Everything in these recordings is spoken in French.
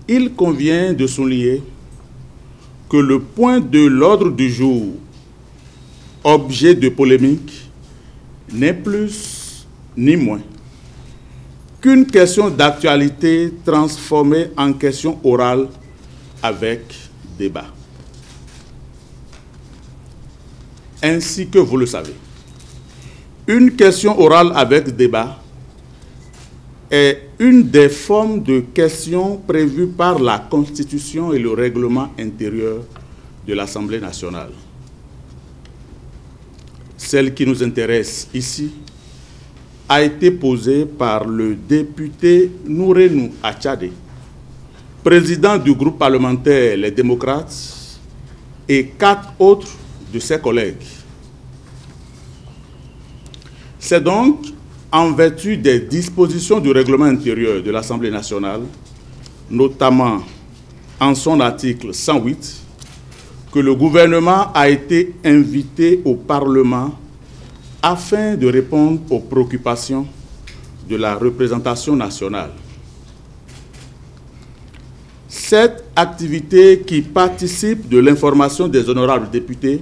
il convient de souligner que le point de l'ordre du jour, objet de polémique, n'est plus ni moins qu'une question d'actualité transformée en question orale avec débat. Ainsi que vous le savez, une question orale avec débat est une des formes de questions prévues par la Constitution et le règlement intérieur de l'Assemblée nationale. Celle qui nous intéresse ici a été posée par le député Nourenou Achade, président du groupe parlementaire Les Démocrates, et 4 autres de ses collègues. C'est donc en vertu des dispositions du règlement intérieur de l'Assemblée nationale, notamment en son article 108, que le gouvernement a été invité au Parlement afin de répondre aux préoccupations de la représentation nationale. Cette activité qui participe de l'information des honorables députés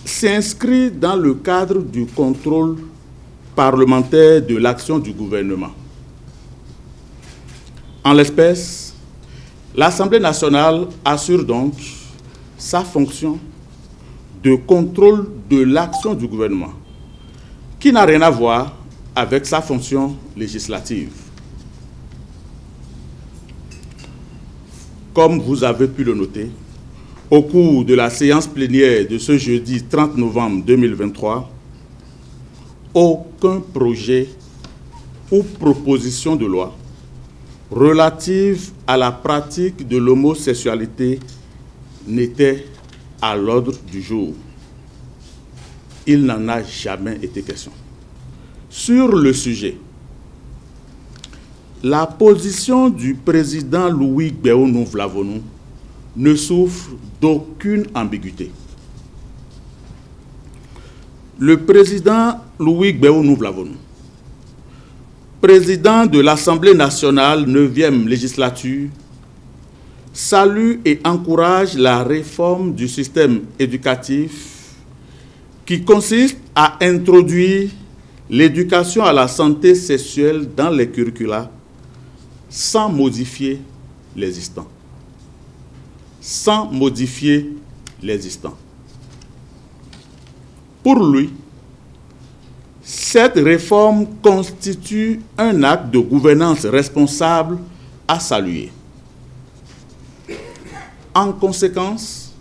s'inscrit dans le cadre du contrôle parlementaire de l'action du gouvernement. En l'espèce, l'Assemblée nationale assure donc sa fonction de contrôle de l'action du gouvernement, qui n'a rien à voir avec sa fonction législative. Comme vous avez pu le noter, au cours de la séance plénière de ce jeudi 30 novembre 2023, aucun projet ou proposition de loi relative à la pratique de l'homosexualité n'était à l'ordre du jour. Il n'en a jamais été question. Sur le sujet, la position du président Louis Gbéonou Vlavonou ne souffre d'aucune ambiguïté. Le président Louis Gbéonou Vlavonou, président de l'Assemblée nationale 9e législature, salue et encourage la réforme du système éducatif qui consiste à introduire l'éducation à la santé sexuelle dans les curricula sans modifier l'existant. Sans modifier l'existant. Pour lui, cette réforme constitue un acte de gouvernance responsable à saluer. En conséquence,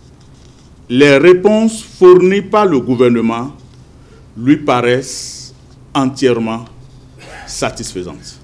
les réponses fournies par le gouvernement lui paraissent entièrement satisfaisantes.